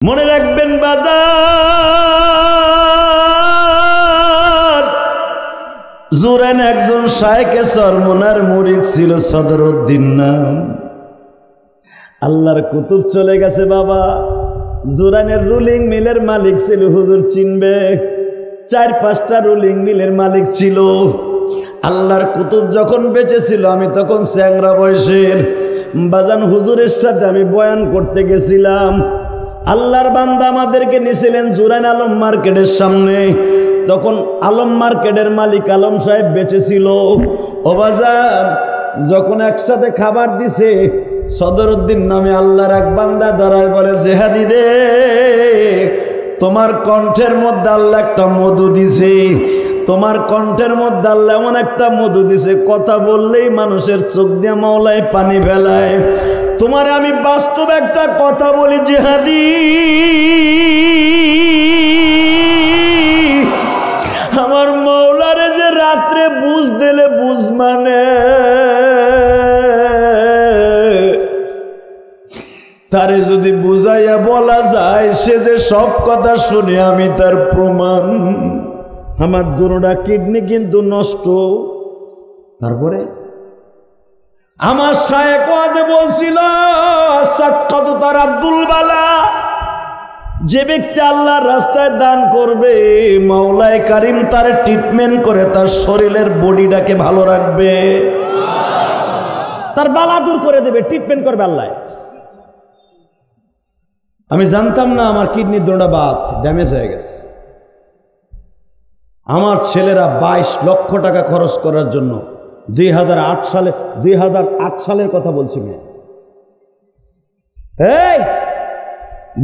মনে রাখবেন বাজার জুরাইন একজন শায়েখে চরমনার মুরিদ ছিল, সদরউদ্দিন নাম। আল্লাহর কুতুব চলে গেছে বাবা। জুরাইনের রুলিং মিলের মালিক ছিল, হুজুর চিনবে, 4-5টা রুলিং মিলের মালিক ছিল। আল্লাহর কুতুব যখন বেঁচে ছিল আমি তখন চ্যাংরা বয়সের বাজান, হুজুরের সাথে আমি বয়ান করতে গেছিলাম। আল্লাহর বান্দা আমাদেরকে নিয়েছিলেন জুরাইন আলম মার্কেটের সামনে। তখন আলম মার্কেটের মালিক আলম সাহেব বেঁচে ছিল। ও বাজান, যখন একসাথে খাবার দিছে, সদরউদ্দিন নামে আল্লাহর এক বান্দা দাঁড়ায় বলে, জেহাদি রে, তোমার কণ্ঠের মধ্যে আল্লাহ একটা মধু দিছে, তোমার কণ্ঠের মধ্যে আল্লাহ এমন একটা মধু দিছে, কথা বললেই মানুষের চোখ দিয়ে মাওলায় পানি ফেলায়। তোমার আমি বাস্তব একটা কথা বলি জেহাদি, আমার মাওলারে যে রাত্রে বুঝ দিলে বুঝ মানে, তারে যদি বুঝাইয়া বলা যায় সে যে সব কথা শুনে আমি তার প্রমাণ। আমার দুটা কিডনি কিন্তু নষ্ট। তারপরে আমার শায়েখ ওয়াজে বলছিল, সাদকাতু তারাদ্দুল বালা, যে ব্যক্তি আল্লাহর রাস্তায় দান করবে মাওলায়ে কারীম তার ট্রিটমেন্ট করে তার শরীরের বডিটাকে ভালো রাখবে, তার বালা দূর করে দেবে, ট্রিটমেন্ট করবে আল্লাহ। আমি জানতাম না আমার কিডনির দুটা বাত ড্যামেজ হয়ে গেছে। আমার ছেলেরা 22 লক্ষ টাকা খরচ করার জন্য 2008 সালের কথা বলছি মেয়ে, এই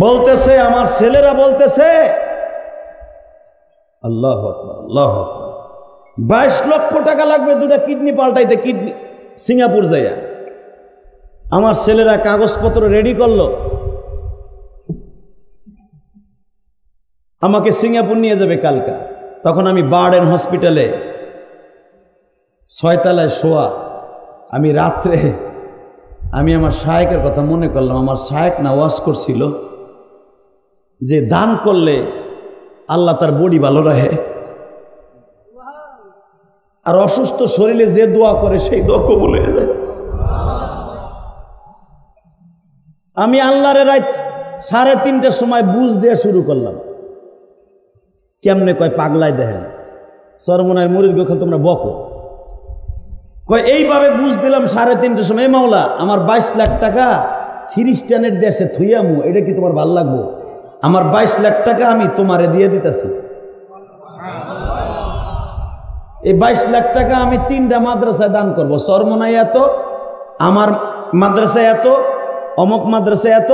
বলতেছে, আমার ছেলেরা বলতেছে, আল্লাহু আকবার, আল্লাহু আকবার, 22 লক্ষ টাকা লাগবে দুটা কিডনি পাল্টাইতে, কিডনি সিঙ্গাপুর যাইয়া। আমার ছেলেরা কাগজপত্র রেডি করলো, আমাকে সিঙ্গাপুর নিয়ে যাবে কালকা। তখন আমি বার্ডেন হসপিটালে 6 তলায় শোয়া। আমি রাত্রে আমি আমার শায়েখের কথা মনে করলাম। আমার শায়েখ না ওয়াজ করছিল যে দান করলে আল্লাহ তার বডি ভালো রাখে, আর অসুস্থ শরীরে যে দোয়া করে সেই দোয়া কবুল হয়ে যায়। আমি আল্লাহরে রাত 3:30টার সময় বুঝ দেওয়া শুরু করলাম। কেমনে কয় পাগলাই দেখেন, চরমনার মুরিদ গোখন তোমরা বকো, কয় এইভাবে বুঝ দিলাম 3:30টার সময়, মাওলা আমার 22 লাখ টাকা খ্রিস্টানের দেশে থুইয়ামু, এটা কি তোমার ভাল লাগবো? আমার 22 লাখ টাকা আমি তোমারে দিয়ে দিতেছি। এই 22 লাখ টাকা আমি 3টা মাদ্রাসায় দান করব। চরমনায় এত, আমার মাদ্রাসায় এত, অমক মাদ্রাসায় এত।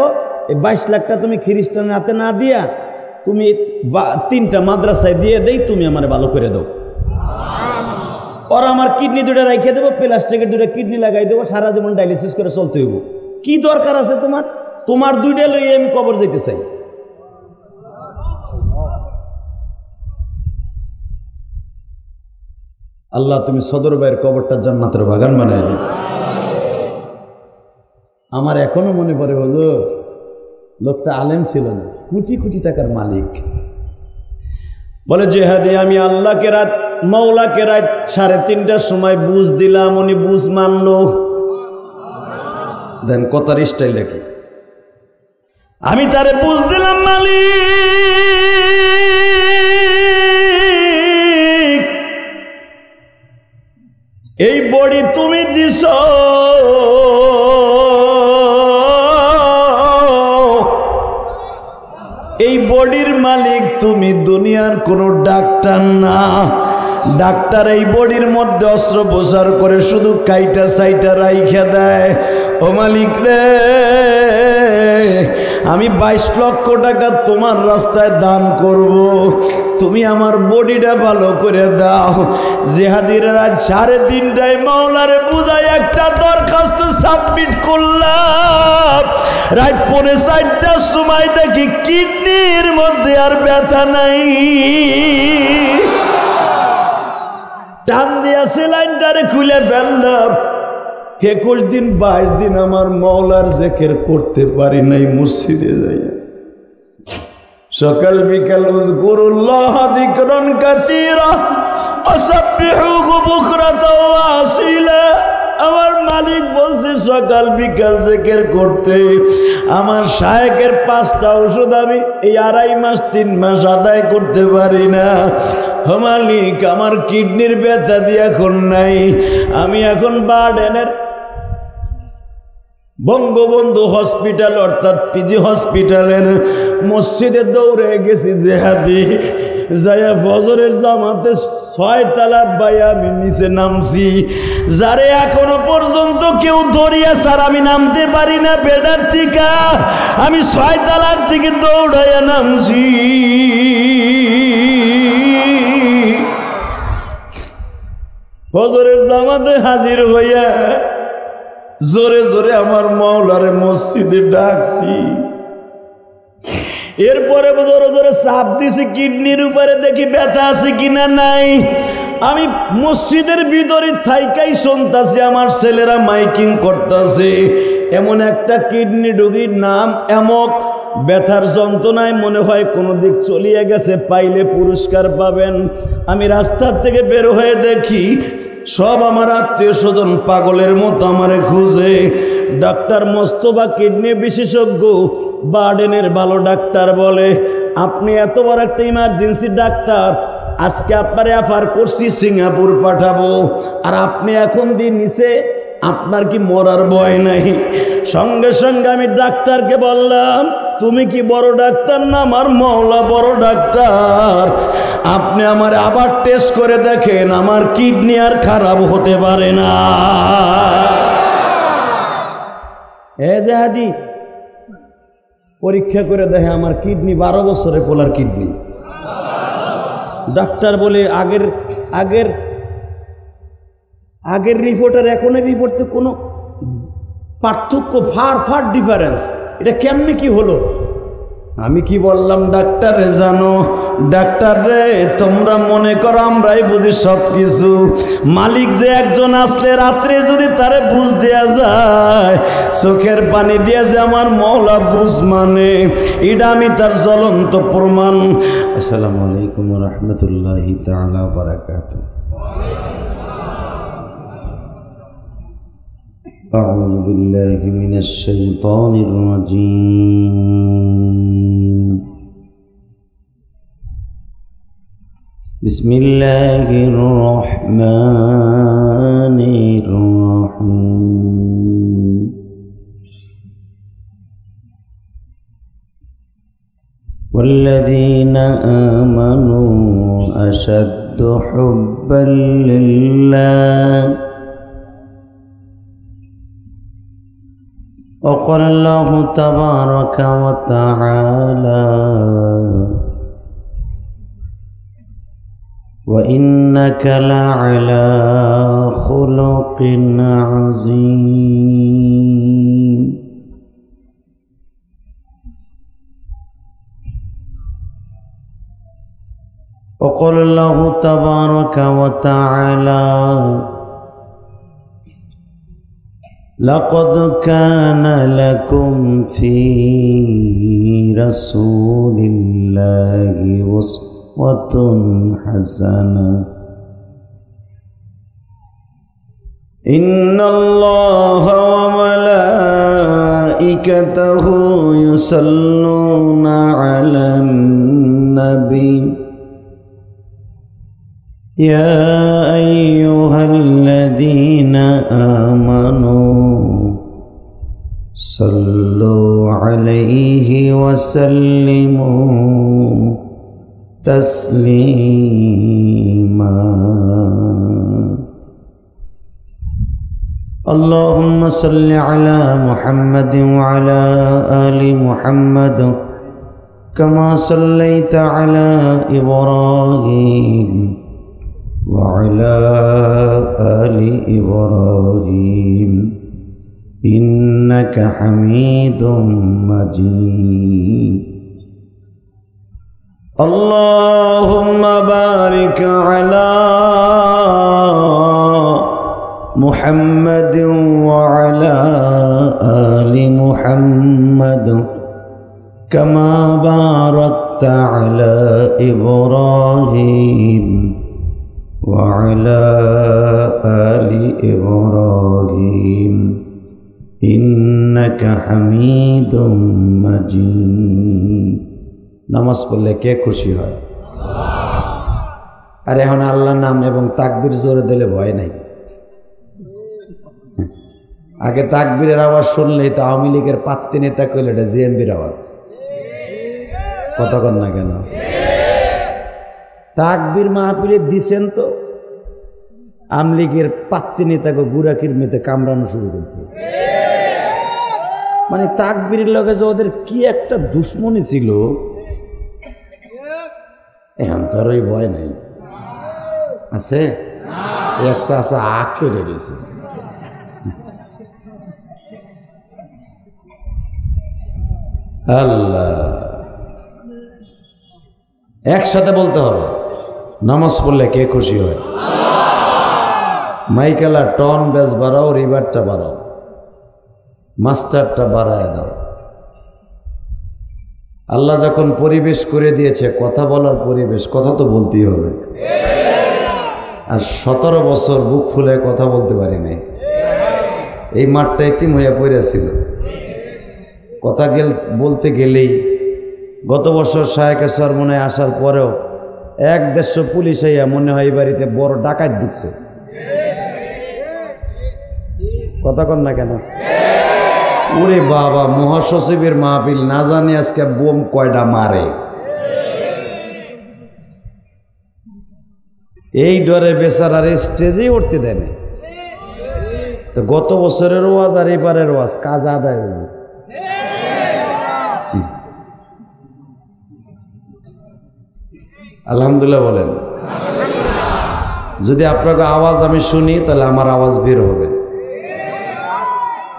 এই 22 লাখটা তুমি খ্রিস্টানের হাতে না দিয়া তুমি 3টা মাদ্রাসায় দিয়ে দেই, তুমি আমার ভালো করে দাও। ওরা আমার কিডনি দুটো রাইখে দেবো, প্লাস্টিকের 2টা কিডনি লাগাই দেবো, সারা জীবন ডায়ালিসিস করে চলতে হইব। কি দরকার আছে তোমার? তোমার 2টা লইয়ে আমি কবর যেতে চাই। আল্লাহ তুমি সদর ভাইয়ের কবরটা জান্নাতের বাগান বানাই দিও। আমার এখনো মনে পড়ে, হলো লোকটা আলেম ছিল না, কোটি কোটি টাকার মালিক। বলে, জেহাদি আমি আল্লাহকে রাত মাওলাকে রাত 3:30টার সময় বুঝ দিলাম, উনি বুঝ মানলো। দেন কথার স্টাইল কি, আমি তারে বুঝ দিলাম, মালিক এই বডি তুমি দিছ, এই বডির মালিক তুমি, দুনিয়ার কোনো ডাক্তার না। ডাক্তার এই বডির মধ্যে অস্ত্রোপচার করে শুধু কাইটা সাইটা রাইখা দেয়। ও মালিক রে, আমি 22 লক্ষ টাকা তোমার রাস্তায় দান করব, তুমি আমার বডিটা ভালো করে দাও। জেহাদির রাত 3:30টায় মাওলারে বুঝাই একটা দরখাস্ত সাবমিট করলাম। রাত 4:30টার সময় দেখি কিডনির মধ্যে আর ব্যথা নাই। টান দিয়া সেলাইনটারে খুলে ফেললাম। 21 দিন 22 দিন আমার মাওলার জিকির করতে পারি নাই মসজিদে যাইয়া। সকাল বিকাল উযকুরুল্লাহ যিকরান কাসীরা ওয়াসাব্বিহুহু বুকরাতাও ওয়া আসীলা। আমার মালিক বলছে সকাল বিকাল জিকির করতে। আমার শায়েখের 5টা ওষুধ আমি এই 2.5 মাস 3 মাস আদায় করতে পারি না। মালিক আমার কিডনির ব্যথা দিয়ে এখন নাই। আমি এখন বার্ডেনের বঙ্গবন্ধু হসপিটাল অর্থাৎ পিজি হসপিটালের মসজিদে দৌড়ে গেছি জেহাদি যাইয়া ফজরের জামাতে 6 তালার বাইয়া আমি নিচে নামছি। যারে এখনো পর্যন্ত কেউ ধরিয়া স্যার আমি নামতে পারি না বেডার থেকে, আমি 6 তালার থেকে দৌড়াইয়া নামছি। ফজরের জামাতে হাজির হইয়া জোরে জোরে আমার মাওলারে মসজিদে ডাকছি। এরপরে জোরে জোরে চাপ দিছি কিডনির উপরে, দেখি ব্যথা আছে কিনা নাই। আমি মসজিদের ভিতরে থাইকাই শুনতাছি আমার ছেলেরা মাইকিং করতেছে, এমন একটা কিডনি রোগীর নাম এমক, ব্যথার যন্ত্রণায় মনে হয় কোনো দিক চলিয়ে গেছে, পাইলে পুরস্কার পাবেন। আমি রাস্তার থেকে বের হয়ে দেখি সব আমার আত্মীয় স্বজন পাগলের মতো আমারে খুঁজে। ডাক্তার মোস্তফা কিডনি বিশেষজ্ঞ বার্ডেনের ভালো ডাক্তার বলে, আপনি এত বড় একটা ইমার্জেন্সি ডাক্তার, আজকে আপনার অ্যাফার করছি সিঙ্গাপুর পাঠাবো, আর আপনি এখন দিন নিচে, আপনার কি মরার ভয় নাই? সঙ্গে সঙ্গে আমি ডাক্তারকে বললাম, তুমি কি বড় ডাক্তার না আমার মাওলা বড় ডাক্তার? আপনি আমার আবার টেস্ট করে দেখেন, আমার কিডনি আর খারাপ হতে পারে না। জাহাদি পরীক্ষা করে দেখে আমার কিডনি 12 বছরে পোলার কিডনি। ডাক্তার বলে আগের আগের আগের রিপোর্ট আর এখনের রিপোর্টে কোনো পার্থক্য, ফার ডিফারেন্স, এটা কেমনে কি হলো? আমি কি বললাম, ডাক্তার রে জানো, ডাক্তার রে তোমরা মনে করো আমরাই বুঝি সব কিছু, মালিক যে একজন আসলে রাত্রে যদি তারে বুঝ দেয়া যায়, চোখের পানি দিয়ে যে আমার মওলা বুঝ মানে, এটা আমি তার জ্বলন্ত প্রমাণ। আসসালামু আলাইকুম ওয়া রাহমাতুল্লাহি তাআলা ওয়া বারাকাতুহু। أعوذ بالله من الشيطان الرجيم. بسم الله الرحمن الرحيم. والذين آمنوا أشد حبا لله وقال الله تبارك وتعالى وإنك لعلى خلق عظيم. وقال الله تبارك وتعالى لقد كان لكم في رسول الله أسوة حسنة إن الله وملائكته يصلون على النبي يا أيها الذين آمنوا صلوا عليه وسلموا تسليما. اللهم صل على محمد وعلى آل محمد كما صليت على إبراهيم وعلى آل إبراهيم إنك حميد مجيد. اللهم بارك على محمد وعلى آل محمد كما باركت على إبراهيم وعلى آل إبراهيم إنك حميد مجيد নামাজ পড়লে কে খুশি হয়? আর এখন আল্লাহর নাম এবং তাকবীর জোরে দিলে ভয় নাই। আগে তাকবীরের আওয়াজ শুনলেই তো আওয়ামী লীগের পাত্তি নেতা কইলে এটা জিএমবির আওয়াজ। কতক্ষণ না কেন তাকবীর মাহফিলে দিছেন তো আওয়ামী লীগের পাত্তি নেতাকে গুড়াকির মেতে কামড়ানো শুরু করত। মানে তাকবীরের লগে যে ওদের কি একটা দুশ্মনী ছিল, এখন তো আর ওই ভয় নাই। আছে একশো আসা আগ করে রয়েছে। আল্লাহ একসাথে বলতে হবে, নামাজ পড়লে কে খুশি হয়? মাইকেলা টন বেশ বাড়াও, রিভারটা বাড়াও, মাস্টারটা বাড়ায় দাও। আল্লাহ যখন পরিবেশ করে দিয়েছে কথা বলার পরিবেশ, কথা তো বলতেই হবে। আর 17 বছর বুক ফুলে কথা বলতে পারি নাই। এই মাঠটা ইতিম হইয়া পড়েছিল, কথা বলতে গেলেই গত বছর শায়েখে সরমনায় আসার পরেও 1-150 পুলিশ আইয়া মনে হয় এই বাড়িতে বড় ডাকাত ঢুকছে। কথা কন না কেন? ওরে বাবা, মহাসচিবের মাহফিল, না জানি আজকে বোম কয়টা মারে। এই ডরে বেচারার স্টেজেই উঠতে দেয় না। তো গত বছরের ওয়াজ আর এবারের ওয়াজ কাজ আদায় হইল। আলহামদুলিল্লাহ বলেন। যদি আপনাকে আওয়াজ আমি শুনি তাহলে আমার আওয়াজ বের হবে।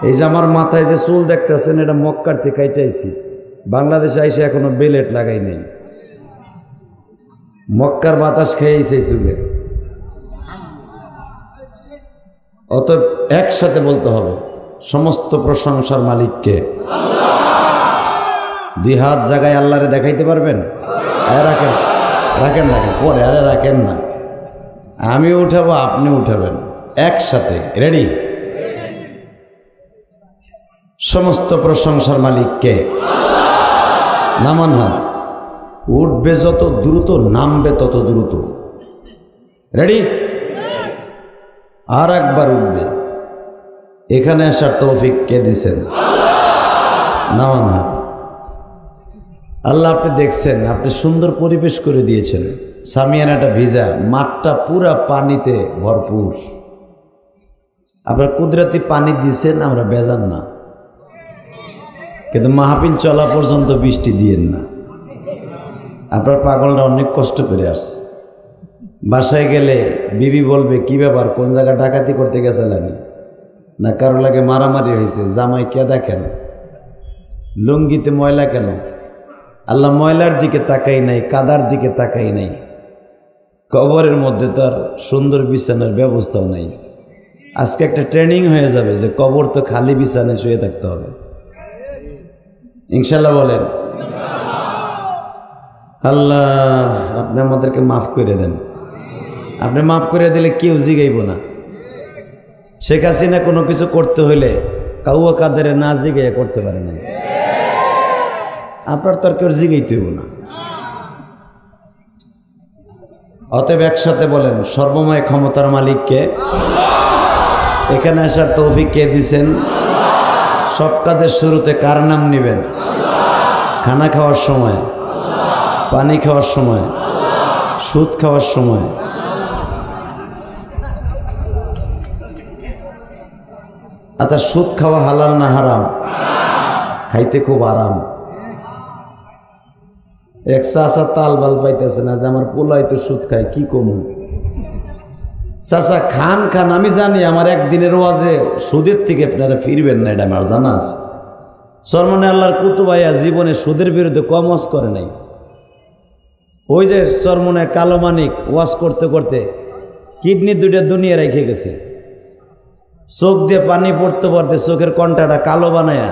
এই যে আমার মাথায় যে চুল দেখতেছেন, এটা মক্কার থেকে কাইটাইছি, বাংলাদেশে আইসে এখনো বেলেট লাগাই নাই। মক্কার বাতাস খেয়েছে চুলে। অতএব একসাথে বলতে হবে, সমস্ত প্রশংসার মালিককে। 2 হাত জায়গায় আল্লাহরে দেখাইতে পারবেন? রাখেন রাখেন রাখেন পরে, আরে রাখেন না, আমি উঠাবো আপনি উঠাবেন, একসাথে। রেডি? সমস্ত প্রশংসার মালিককে। নামান হাত। উঠবে যত দ্রুত, নামবে তত দ্রুত। রেডি? আর একবার উঠবে। এখানে আসার তৌফিক কে দিছেন? নামান হাত। আল্লাহ আপনি দেখছেন, আপনি সুন্দর পরিবেশ করে দিয়েছেন, সামিয়ানাটা ভিজা, মাঠটা পুরা পানিতে ভরপুর। আপনার কুদরতি পানি দিয়েছেন, আমরা বেজান না, কিন্তু মাহফিল চলা পর্যন্ত বৃষ্টি দিয়েন না। আপনার পাগলটা অনেক কষ্ট করে আসছে। বাসায় গেলে বিবি বলবে, কি ব্যাপার, কোন জায়গায় ডাকাতি করতে গেছিলেন? না কারো লাগে মারামারি হয়েছে? জামাই কেদা কেন? লুঙ্গিতে ময়লা কেন? আল্লাহ ময়লার দিকে তাকাই নাই, কাদার দিকে তাকাই নাই। কবরের মধ্যে তো আর সুন্দর বিছানার ব্যবস্থাও নাই। আজকে একটা ট্রেনিং হয়ে যাবে যে কবর তো খালি বিছানায় শুয়ে থাকতে হবে। ইনশাল্লাহ বলেন। আল্লাহ আপনি আমাদেরকে মাফ করে দেন। আপনি মাফ করে দিলে কেউ জিগাইব না। শেখ হাসিনা কোনো কিছু করতে হইলে কাউয়া কাদের না জিগাইয়া করতে পারে না। আপনার তো আর কেউ জিগাইতে হইব না। অতএব একসাথে বলেন, সর্বময় ক্ষমতার মালিককে। এখানে আসার তৌফিক কে দিছেন? সব কাজের শুরুতে কার নাম নেবেন? খানা খাওয়ার সময়, পানি খাওয়ার সময়, সুদ খাওয়ার সময়। আচ্ছা, সুদ খাওয়া হালাল না হারাম? খাইতে খুব আরাম। এক চাচা তাল বাল পাইতেছে না যে আমার পোলাই তো সুদ খায়, কি কমু? চাচা খান খান, আমি জানি আমার একদিনের ওয়াজে সুদের থেকে আপনারা ফিরবেন না, এটা আমার জানা আছে। চরমনে আল্লাহর কুতুবাইয়া জীবনে সুদের বিরুদ্ধে কম ওয়াজ করে নাই। ওই যে চরমনে কালো মানিক ওয়াজ করতে করতে কিডনি 2টা দুনিয়া রেখে গেছে। চোখ দিয়ে পানি পড়তে পড়তে চোখের কণ্ঠাটা কালো বানায়া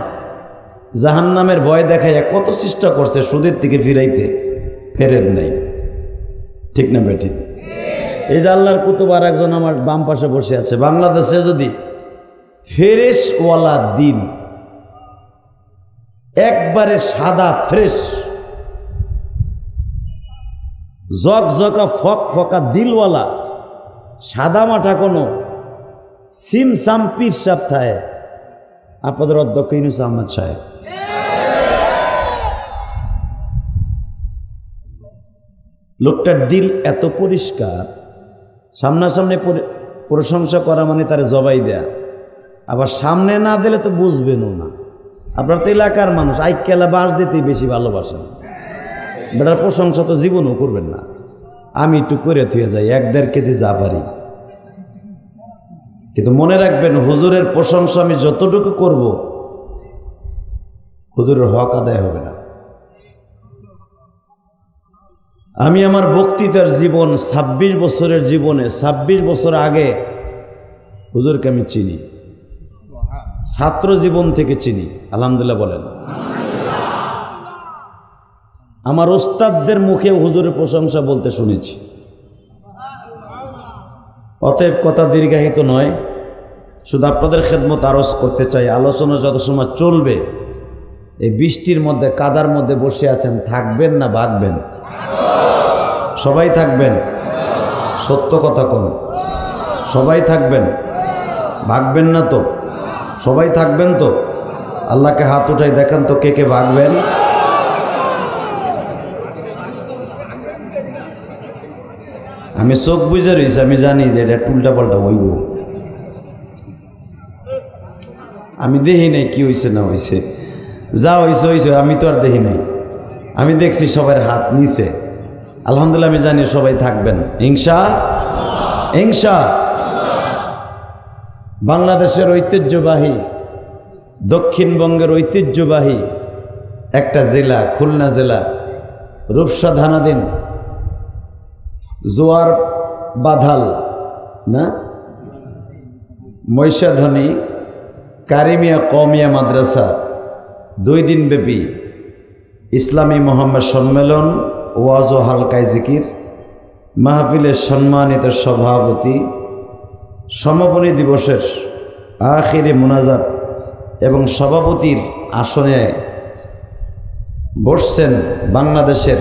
জাহান্নামের ভয় দেখাইয়া কত চেষ্টা করছে সুদের থেকে ফিরাইতে, ফেরেন নাই, ঠিক না বেঠিক? এই যে আল্লাহর কুতুব আর একজন আমার বাম পাশে বসে আছে, বাংলাদেশে যদি ফ্রেশওয়ালা দিল, একবারে সাদা ফ্রেশ জকজকা ফকা দিলওয়ালা সাদা মাঠা কোনো সিমসাম পীর সাহেব থাকে, আপনাদের অধ্যক্ষ ইউনূস আহমদ সাহেব, লোকটার দিল এত পরিষ্কার, সামনাসামনি প্রশংসা করা মানে তারে জবাই দেয়া, আবার সামনে না দিলে তো বুঝবেনও না। আপনার তো এলাকার মানুষ আইকেলা বাস দিতেই বেশি ভালোবাসেন, বেটার প্রশংসা তো জীবনও করবেন না। আমি একটু করে থুয়ে যাই 1-1.5 কেজি যা পারি, কিন্তু মনে রাখবেন হুজুরের প্রশংসা আমি যতটুকু করব হুজুরের হক আদায় হবে না। আমি আমার বক্তৃতার জীবন 26 বছরের জীবনে 26 বছর আগে হুজুরকে আমি চিনি, ছাত্র জীবন থেকে চিনি, আলহামদুলিল্লাহ বলেন। আমার ওস্তাদদের মুখে হুজুরের প্রশংসা বলতে শুনেছি। অতএব কথা দীর্ঘায়িত নয়, শুধু আপনাদের খেদমত আরজ করতে চাই, আলোচনা যত সময় চলবে এই বৃষ্টির মধ্যে কাদার মধ্যে বসে আছেন, থাকবেন না ভাগবেন? সবাই থাকবেন, সত্য কথা কোন? সবাই থাকবেন, ভাগবেন না তো? সবাই থাকবেন তো? আল্লাহকে হাত উঠাই দেখান তো কে কে ভাগবেন। আমি চোখ বুঝে রয়েছি, আমি জানি যে এটা উল্টা পাল্টা হইব, আমি দেখি নাই কি হয়েছে না হয়েছে, যা হয়েছে হয়েছে, আমি তো আর দেখি নাই। আমি দেখছি সবার হাত নিচে, আলহামদুলিল্লাহ আমি জানি সবাই থাকবেন ইনশা। বাংলাদেশের ঐতিহ্যবাহী, দক্ষিণবঙ্গের ঐতিহ্যবাহী একটা জেলা খুলনা জেলা, রূপসা থানাধীন জোয়ার বাধাল না মহিষাধনী কারিমিয়া কওমিয়া মাদ্রাসা 2 দিন ব্যাপী ইসলামী মোহাম্মদ সম্মেলন, ওয়াজ ও হালকায় জিকির মাহফিলের সম্মানিত সভাপতি, সমাপনী দিবসের আখিরি মুনাজাত এবং সভাপতির আসনে বসছেন বাংলাদেশের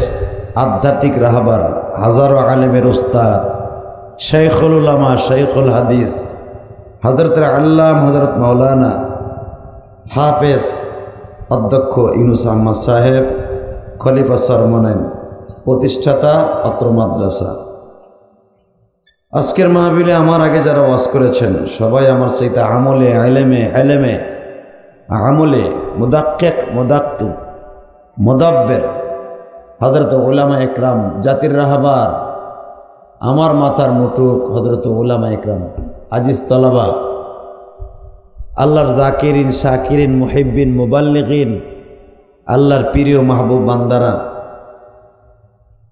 আধ্যাত্মিক রাহবার, হাজারো আলেমের উস্তাদ, শাইখুল উলামা, শাইখুল হাদিস, হযরত আল্লাম হযরত মাওলানা হাফেজ অধ্যক্ষ ইউনূস আহমদ সাহেব, খলিফা সরমনেন, প্রতিষ্ঠাতা অত্র মাদ্রাসা। আজকের মাহফিলে আমার আগে যারা ওয়াজ করেছেন সবাই আমার চাইতে আমলে এলেমে আমলে মুদাব্বির হযরত উলামা একরাম, জাতির রাহবার, আমার মাথার মুটুক হযরত উলামা একরাম, আজিজ তলাবা, আল্লাহর যাকিরিন, শাকিরিন, মুহিব্বিন, মুবাল্লিগিন, আল্লাহর প্রিয় মাহবুব বান্দারা,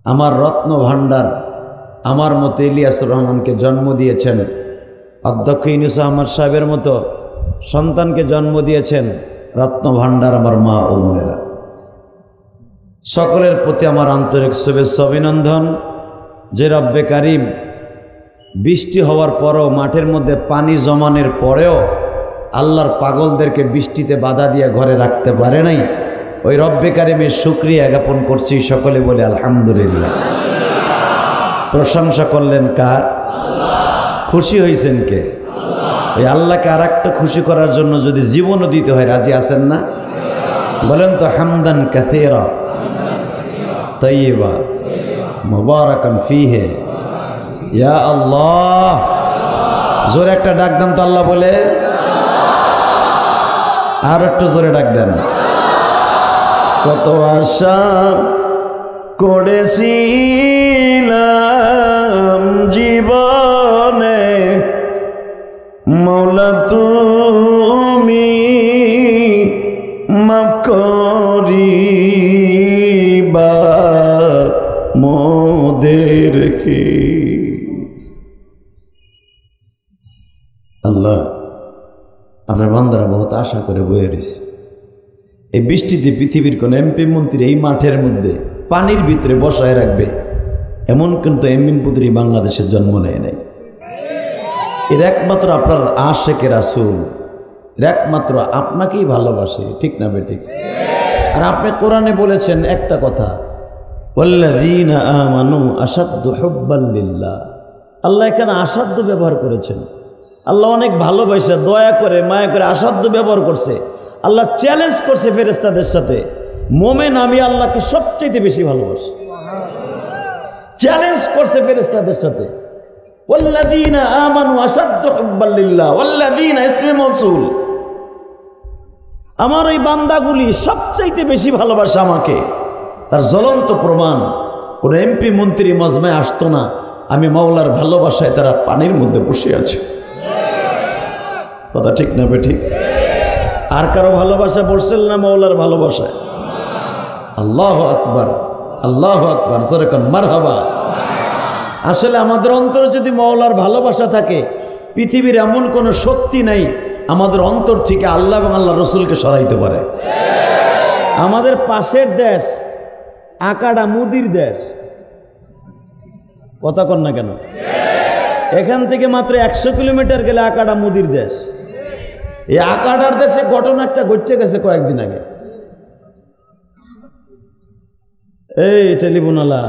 আমার রত্ন ভাণ্ডার, আমার মতো ইলিয়াসুর রহমানকে জন্ম দিয়েছেন, অধ্যক্ষ ইউনূস আহমদ সাহেবের মতো সন্তানকে জন্ম দিয়েছেন, রত্ন ভাণ্ডার আমার মা ও বোনেরা, সকলের প্রতি আমার আন্তরিক শুভেচ্ছা অভিনন্দন। যে রব্বে কারিম বৃষ্টি হওয়ার পরেও, মাঠের মধ্যে পানি জমানের পরেও আল্লাহর পাগলদেরকে বৃষ্টিতে বাধা দিয়ে ঘরে রাখতে পারে নাই, ওই রব্বে কারিমের শুকরিয়া জ্ঞাপন করছি। সকলে বলে আলহামদুলিল্লাহ। প্রশংসা করলেন কার? খুশি হয়েছেন কে? ওই আল্লাহকে আর একটা খুশি করার জন্য যদি জীবনও দিতে হয় রাজি আছেন না? বলেন তো হামদান কাসীরা তাইয়্যিবা মুবারাকান ফীহি ইয়া আল্লাহ। জোরে একটা ডাক দেন তো আল্লাহ বলে, আর একটু জোরে ডাক দেন। কত আশা করেছিলাম জীবনে মওলা তুমি মাফ করিবা মোদেরকে। আল্লাহ, আপনার বান্দারা বহুত আশা করে বয়ে রয়েছে। এই বৃষ্টিতে পৃথিবীর কোন এমপি মন্ত্রী এই মাঠের মধ্যে পানির ভিতরে বসায় রাখবে, এমন কিন্তু এমিন পুত্রী বাংলাদেশের জন্ম নেয় নাই। এর একমাত্র আপনার আশেকে রাসূল, এর একমাত্র আপনাকেই ভালোবাসে, ঠিক না বেঠিক? আর আপনি কোরআনে বলেছেন একটা কথা, ওয়াল্লাযীনা আমানু আশাদ্দু হুব্বান লিল্লাহ। আল্লাহ এখানে আসাধ্য ব্যবহার করেছেন। আল্লাহ অনেক ভালোবাসে, দয়া করে, মায়া করে আসাধ্য ব্যবহার করছে। আল্লাহ চ্যালেঞ্জ করছে ফেরেশতাদের সাথে, মোমেন আমি আল্লাহকে সবচেয়ে বেশি ভালোবাসি। চ্যালেঞ্জ করছে ফেরেশতাদের সাথে, ওয়াল্লাযীনা আমানু আশাদ্দু হুব্বান লিল্লাহ ওয়াল্লাযীনা ইসমে মাউসুল। আমার ওই বান্দাগুলি সবচাইতে বেশি ভালোবাসে আমাকে। তার জ্বলন্ত প্রমাণ, কোন এমপি মন্ত্রী মজমায় আসতো না, আমি মাওলার ভালোবাসায় তারা পানির মধ্যে বসে আছে। কথা ঠিক না বেঠিক? আর কারো ভালোবাসা বসছেন না মাওলার ভালোবাসায়? আল্লাহু আকবার, আল্লাহু আকবার, জোরে কোন মারহাবা। আসলে আমাদের অন্তরে যদি মাওলার ভালোবাসা থাকে, পৃথিবীর এমন কোনো শক্তি নাই আমাদের অন্তর থেকে আল্লাহ এবং আল্লাহ রসুলকে সরাইতে পারে। আমাদের পাশের দেশ আকাডা মুদির দেশ, কথা কন না কেন? এখান থেকে মাত্র 100 কিলোমিটার গেলে আকাডা মুদির দেশ। এই আকাডার দেশে ঘটনা একটা ঘটে গেছে কয়েকদিন আগে। এই টেলিফোনওয়ালা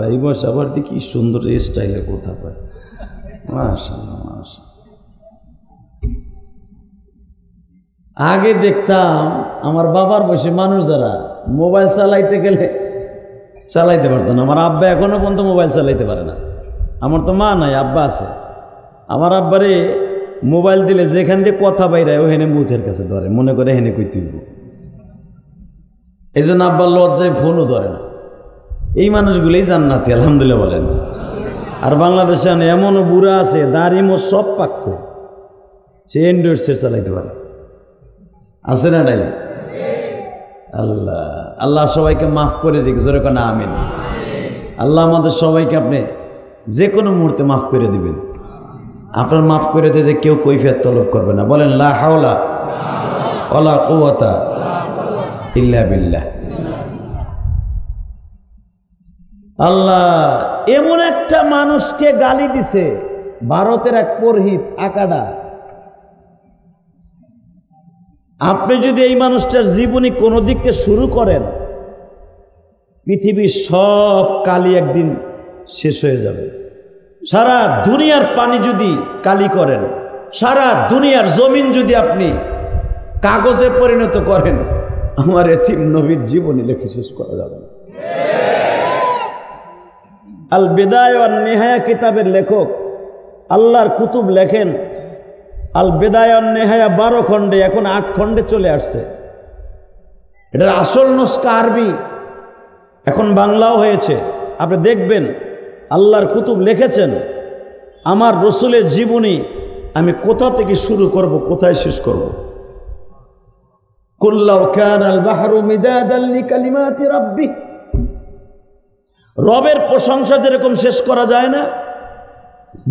এই বয়স আবার কি সুন্দর স্টাইলে কথা পায়, মাশাআল্লাহ মাশাআল্লাহ। আগে দেখতাম আমার বাবার বয়সী মানুষ যারা মোবাইল চালাইতে গেলে চালাইতে পারতো না। আমার আব্বা এখনো পর্যন্ত মোবাইল চালাইতে পারে না। আমার তো মা নাই, আব্বা আছে। আমার আব্বারে মোবাইল দিলে যেখান দিয়ে কথা বাইরে ওখানে মুখের কাছে ধরে, মনে করে হেনে কই তুলব। এই জন্য আব্বার লজ্জায় ফোনও ধরে না। এই মানুষগুলোই জান্নাতি আলহামদুলিল্লাহ বলেন। আর বাংলাদেশে এমনও বুড়া আছে দাড়ি মোট সব পাকছে, সে অ্যান্ড্রয়েড সেট চালাইতে পারে, আছে না নাই? আল্লাহ আল্লাহ সবাইকে মাফ করে দিক, জোরে কোন আমিন। আল্লাহ আমাদের সবাইকে আপনি যে কোনো মুহূর্তে মাফ করে দিবেন। আপনার মাফ করে দিতে কেউ কৈফিয়ত তলব করবে না। বলেন লা হাওলা ওয়ালা কুওয়াতা ইল্লা বিল্লাহ। আল্লাহ এমন একটা মানুষকে গালি দিছে, ভারতের এক পুরোহিত আকাডা। আপনি যদি এই মানুষটার জীবনী কোনো দিককে শুরু করেন, পৃথিবীর সব কালি একদিন শেষ হয়ে যাবে। সারা দুনিয়ার পানি যদি কালি করেন, সারা দুনিয়ার জমিন যদি আপনি কাগজে পরিণত করেন, আমার এতিম নবীর জীবনী লেখে শেষ করা যাবে না। আল বিদায়া ওয়ান নিহায়া কিতাবের লেখক আল্লাহর কুতুব লেখেন, আল বিদায়া ওয়ান নিহায়া 12 খণ্ডে, এখন 8 খণ্ডে চলে আসছে। এটার আসল নুসখা আরবি, এখন বাংলাও হয়েছে। আপনি দেখবেন আল্লাহর কুতুব লিখেছেন, আমার রসুলের জীবনী আমি কোথা থেকে শুরু করব, কোথায় শেষ করব। কুল্লাউ কানাল বাহরু মিদাদাল লিকালিমাতি রাব্বি। রবের প্রশংসা যেরকম শেষ করা যায় না,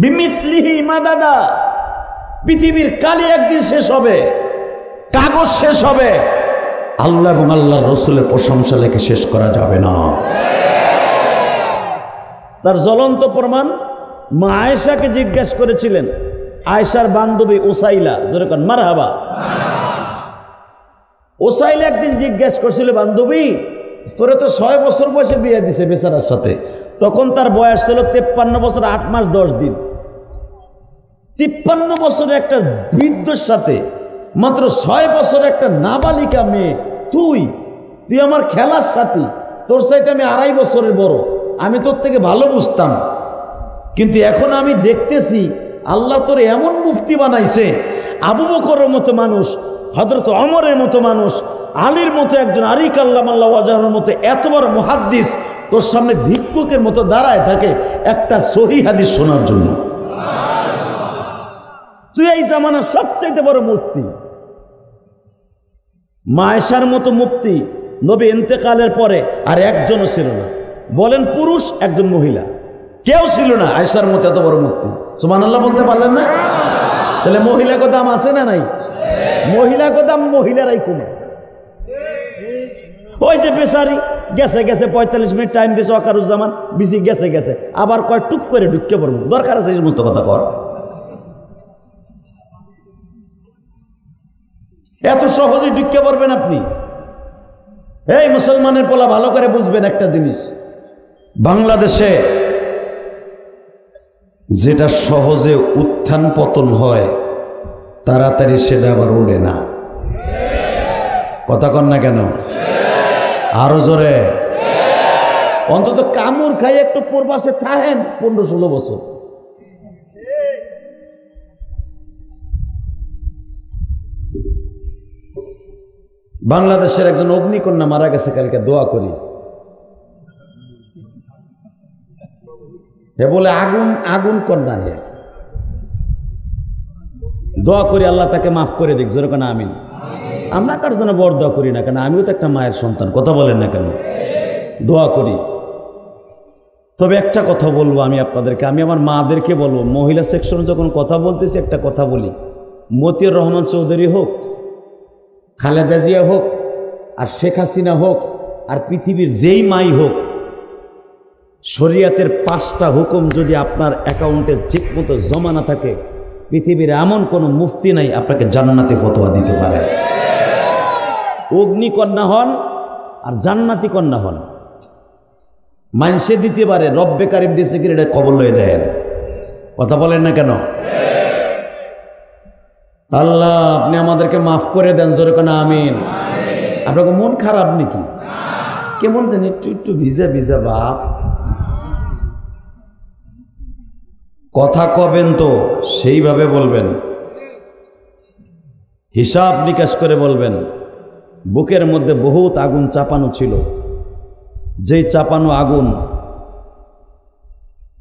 বিমিসলিহি মাদাদা। পৃথিবীর কালি একদিন শেষ হবে, কাগজ শেষ হবে, আল্লাহ এবং আল্লাহর রসুলের প্রশংসা লেখে শেষ করা যাবে না। তার জ্বলন্ত প্রমাণ, মা আয়েশাকে জিজ্ঞেস করেছিলেন, আয়েশার বান্ধবী উসাইলা, যেরকম মারহাবা। উসাইলা একদিন জিজ্ঞেস করছিল, বান্ধবী তোরে তো 6 বছর বয়সে বিয়ে দিছে বেচারার সাথে, তখন তার বয়স ছিল 53 বছর 8 মাস 10 দিন। 53 বছরের একটা বৃদ্ধর সাথে মাত্র 6 বছর একটা নাবালিকা মেয়ে, তুই আমার খেলার সাথী, তোর চাইতে আমি 2.5 বছরের বড়, আমি তোর থেকে ভালো বুঝতাম, কিন্তু এখন আমি দেখতেছি আল্লাহ তোর এমন মুফতি বানাইছে, আবু বকরের মতো মানুষ, হযরত ওমরের মতো মানুষ, আলীর মতো একজন আরিক আল্লাহ ওয়াজাহের মতো এত বড় মুহাদ্দিস তোর সামনে ভিক্ষুকের মতো দাঁড়ায় থাকে একটা সহিহ হাদিস শোনার জন্য। তুই এই জামানার সবচেয়ে বড় মুফতি। মা আয়েশার মতো মুফতি নবী ইন্তেকালের পরে আর একজনও ছিল না। বলেন পুরুষ, একজন মহিলা, কেউ ছিল না আয়েশার মতো এত বড় মুফতি। সুবহানাল্লাহ বলতে পারলেন না? তাহলে মহিলা দাম আছে না নাই? মহিলা দাম মহিলারাই কমে। ওই যে বেচারি গেছে 45 মিনিট টাইম দিয়েছে ওয়াকারুজ্জামান, বিজি গেছে আবার কয় টুপ করে ঢুকে পড়বো। দরকার আছে এই সমস্ত কথা কর? এত সহজে ঢুকে পড়বেন আপনি? এই মুসলমানের পোলা ভালো করে বুঝবেন একটা জিনিস, বাংলাদেশে যেটা সহজে উত্থান পতন হয় তাড়াতাড়ি সেটা আবার ওঠে না। কথা কন না কেন? আরো জোরে। অন্তত কামড় খাই একটু পূর্বাসে থাকেন 15-16 বছর। বাংলাদেশের একজন অগ্নিকন্যা মারা গেছে কালকে, দোয়া করি। হে বলে আগুন কন্যা, হে দোয়া করি আল্লাহ তাকে মাফ করে দিক। জোরে কেন আমিন। আমরা কার জন্য বড় দোয়া করি না কেন? আমিও তো একটা মায়ের সন্তান, কথা বলেন না কেন? দোয়া করি। তবে একটা কথা বলবো আমি আপনাদেরকে, আমি আমার মাদেরকে বলবো, মহিলা সেকশনে যখন কথা বলতেছি একটা কথা বলি, মতিউর রহমান চৌধুরী হোক, খালেদা জিয়া হোক, আর শেখ হাসিনা হোক, আর পৃথিবীর যেই মাই হোক, শরিয়াতের 5টা হুকুম যদি আপনার অ্যাকাউন্টে ঠিক মতো জমা না থাকে, পৃথিবীর এমন কোনো মুফতি নাই আপনাকে জান্নাতে ফতোয়া দিতে পারে। অগ্নিকন্যা হন আর জান্নাতি কন্যা হন, মানসে দিতে পারে। রব্বে কারিম দিয়েছে কি এটা কবল হয়ে দেন। কথা বলেন না কেন? আল্লাহ আপনি আমাদেরকে মাফ করে দেন। জোরে কেন আমিন। আপনাকে মন খারাপ নাকি? কেমন জানি একটু ভিজা ভিজা বাপ। কথা কবেন তো সেইভাবে বলবেন, হিসাব নিকাশ করে বলবেন। বুকের মধ্যে বহুত আগুন চাপানো ছিল, যেই চাপানো আগুন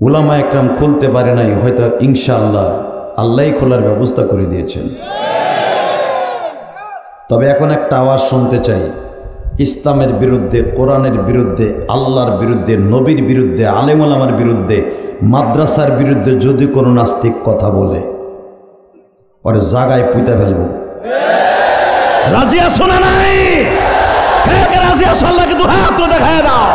উলামা একরাম খুলতে পারে নাই, হয়তো ইনশাআল্লাহ আল্লাহই খোলার ব্যবস্থা করে দিয়েছেন। তবে এখন একটা আওয়াজ শুনতে চাই, ইসলামের বিরুদ্ধে, কোরআনের বিরুদ্ধে, আল্লাহর বিরুদ্ধে, নবীর বিরুদ্ধে, আলেম ওলামার বিরুদ্ধে, মাদ্রাসার বিরুদ্ধে যদি কোনো নাস্তিক কথা বলে ওর জায়গায় পুঁতে ফেলবো। রাজি আছো না নাই? রাজি আছো? আল্লাহকে দু হাত তুলে দেখায় দাও।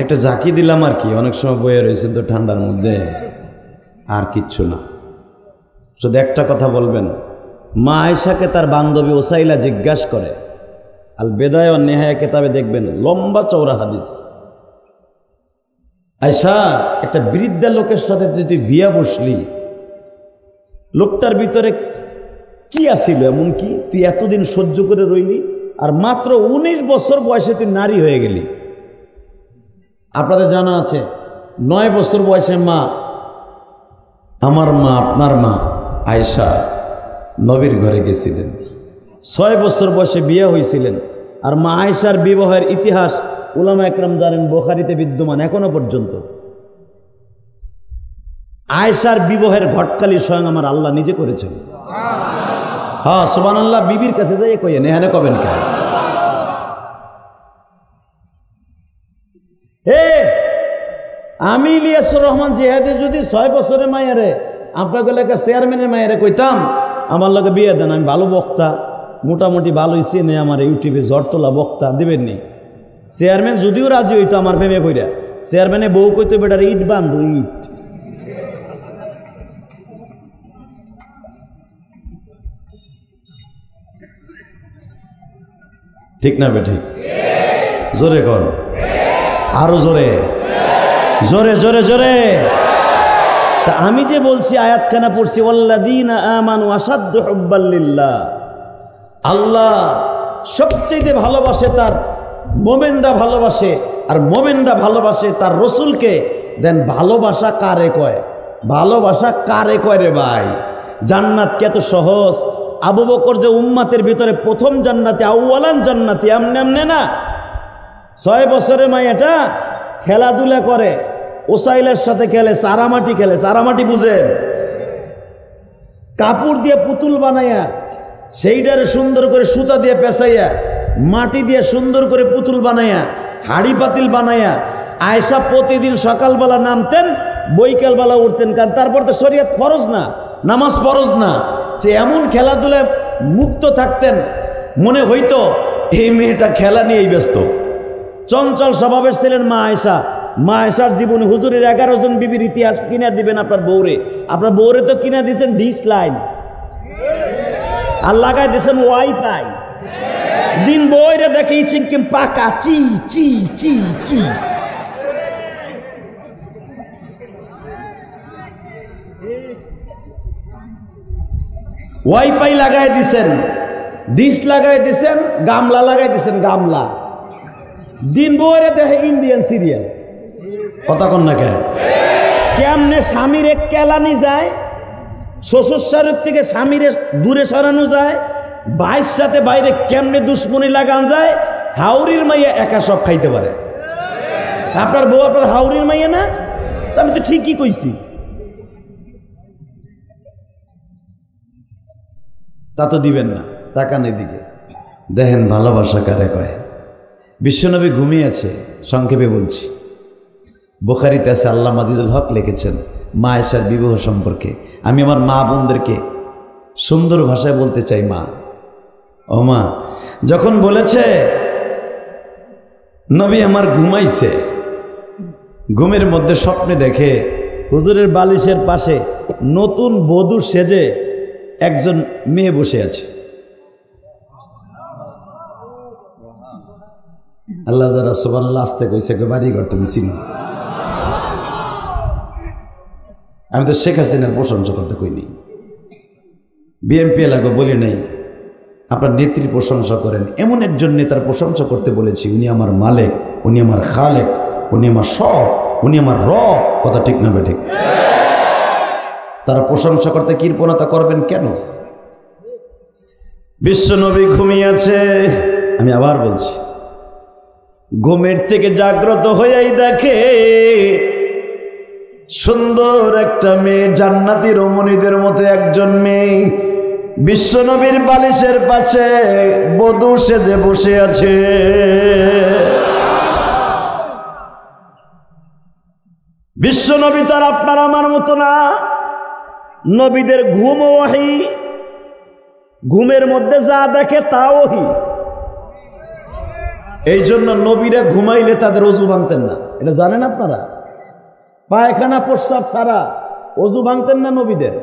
একটা জাকি দিলাম আর কি, অনেক সময় বয়ে রয়েছে তো ঠান্ডার মধ্যে, আর কিচ্ছু না। শুধু একটা কথা বলবেন, মা আয়েশাকে তার বান্ধবী ওসাইলা জিজ্ঞাসা করে, আল বেদায়া ওয়ান নিহায়া কিতাবে দেখবেন লম্বা চওড়া হাদিস, আয়েশা একটা বৃদ্ধা লোকের সাথে তুই বিয়া বসলি, লোকটার ভিতরে কি আছিল এমন কি তুই এতদিন সহ্য করে রইলি, আর মাত্র 19 বছর বয়সে তুই নারী হয়ে গেলি। আপনাদের জানা আছে 9 বছর বয়সে মা, আমার মা, আপনার মা আয়েশা নবীর ঘরে গেছিলেন। 6 বছর বয়সে বিয়ে হয়েছিলেন। আর মা আয়েশার বিবাহের ইতিহাস উলামা একরাম জানেন, বুখারীতে বিদ্যমান এখনো পর্যন্ত। আয়েশার বিবাহের ঘটকালি স্বয়ং আমার আল্লাহ নিজে করেছেন। হ্যাঁ সুবহানাল্লাহ। বিবির কাছে যাই কইেন, এখানে কবেন কেন? আমি ইলিয়াসুর রহমান জিহাদে যদি 6 বছরের মায়েরে আপনাকে এলাকার চেয়ারম্যানের মায়েরে কইতাম আমার লগে বিয়ে দেন, আমি ভালো বক্তা, মোটামুটি ভালোই চেনে, আমার ইউটিউবে ঝড়তলা বক্তা দেবেননি। চেয়ারম্যান যদিও রাজি হইতো আমার প্রেমে পড়া, চেয়ারম্যানে বউ কইতো বেটার ইট বান্ধু, ইট। ঠিক না বেঠিক? জোরে কর, আরো জোরে, জোরে জোরে জোরে। তা আমি যে বলছি আয়াতখানা পড়ছি, ওয়াল্লাযীনা আমানু আশাদ্দু হুব্বাল লিল্লাহ, আল্লাহ সবচেয়ে ভালোবাসে তার মোমেনরা ভালোবাসে, আর মোমেনরা ভালোবাসে তার রসুলকে। দেন ভালোবাসা কারে কয়? ভালোবাসা কারে কয় রে ভাই? জান্নাত কি এত সহজ? আবু বকর যে উম্মাতের ভিতরে প্রথম জান্নাতি, আউয়ালান জান্নাতি, এমনি এমনি না। 6 বছরের মাইয়াটা খেলাধুলা করে, ওসাইলের সাথে খেলে, চারামাটি খেলে। চারামাটি বুঝেন? কাপড় দিয়ে পুতুল বানাইয়া সেইটারে সুন্দর করে সুতা দিয়ে পেঁচাইয়া মাটি দিয়ে সুন্দর করে পুতুল বানাইয়া হাড়ি পাতিল বানাইয়া আয়েশা প্রতিদিন সকালবেলা নামতেন, বৈকালবেলা উঠতেন। কারণ তারপর তো শরীয়ত ফরজ না, নামাজ ফরজ না, যে এমন খেলাধুলায় মুক্ত থাকতেন, মনে হইতো এই মেয়েটা খেলা নিয়েই ব্যস্ত। চঞ্চল স্বভাবের ছিলেন মা আয়েশা। মা আয়েশার জীবনে হুজুরের 11 জন বিবির ইতিহাস কিনা দিবেন আপনার বউরে। আপনার বউরে তো কিনা দিয়েছেন ডিশ লাইন, আর লাগাই দিয়েছেন ওয়াইফাই। দিন বইরে দেখে সিকিম পাকা চি চি চি চি। ওয়াইফাই লাগাই দিছেন, ডিশ লাগাই দিছেন, গামলা লাগাই দিছেন, গামলা। দিন বইরে দেখে ইন্ডিয়ান সিরিয়াল। কথা কন না কেন? কেমনে স্বামীরে কেলানি যায়, শ্বশুর থেকে স্বামীরে দূরে সরানো যায়, ভাইয়ের সাথে বাইরে কেমনে দুশ্মনী লাগান যায়। হাউরির মাইয়া একা সব খাইতে পারে। আপনার বউ আপনার হাউরির মাইয়া না? আমি তো ঠিকই কইছি। তা তো দিবেন না, তাকান এদিকে দেখেন ভালোবাসা কারে কয়। বিশ্বনবী ঘুমিয়েছে, সংক্ষেপে বলছি। বুখারীতে আছে, আল্লামা আজিজুল হক লিখেছেন মা আয়েশার বিবাহ সম্পর্কে। আমি আমার মা বোনদেরকে সুন্দর ভাষায় বলতে চাই, মা ও মা, যখন বলেছে নবী আমার ঘুমাইছে, ঘুমের মধ্যে স্বপ্নে দেখে হুজুরের বালিশের পাশে নতুন বধূ সেজে একজন মেয়ে বসে আছে। আল্লাহ যারা সুবহানাল্লাহ আসতে কইছে বাড়ি ঘর তুমি চিনো। আমি তো শেখ হাসিনার প্রশংসা করতে কইনি, বিএনপি এলাকা বলি নাই। আপনার নেত্রী প্রশংসা করেন, এমন একজন নেতার প্রশংসা করতে বলেছি, উনি আমার মালিক, উনি আমার খালেক, উনি আমার সব, উনি আমার রব। কথা ঠিক না বেঠিক? তারা প্রশংসা করতে কৃপণতা করবেন কেন? বিশ্বনবী ঘুমিয়েছে। আমি আবার বলছি, ঘুমের থেকে জাগ্রত হয়েই দেখে সুন্দর একটা মেয়ে, জান্নাতি রমণীদের মতো একজন মেয়ে বিশ্বনবীর বালিশের পাশে বধূ সেজে বসে আছে। বিশ্বনবী তো আর আপনার আমার মতো না। নবীদের ঘুম ওহী, ঘুমের মধ্যে যা দেখে তা ওহী। এই জন্য নবীরা ঘুমাইলে তাদের অজু ভাঙতেন না, এটা জানেন আপনারা? পায়খানা প্রস্রাব ছাড়া অজু ভাঙতেন না নবীদের।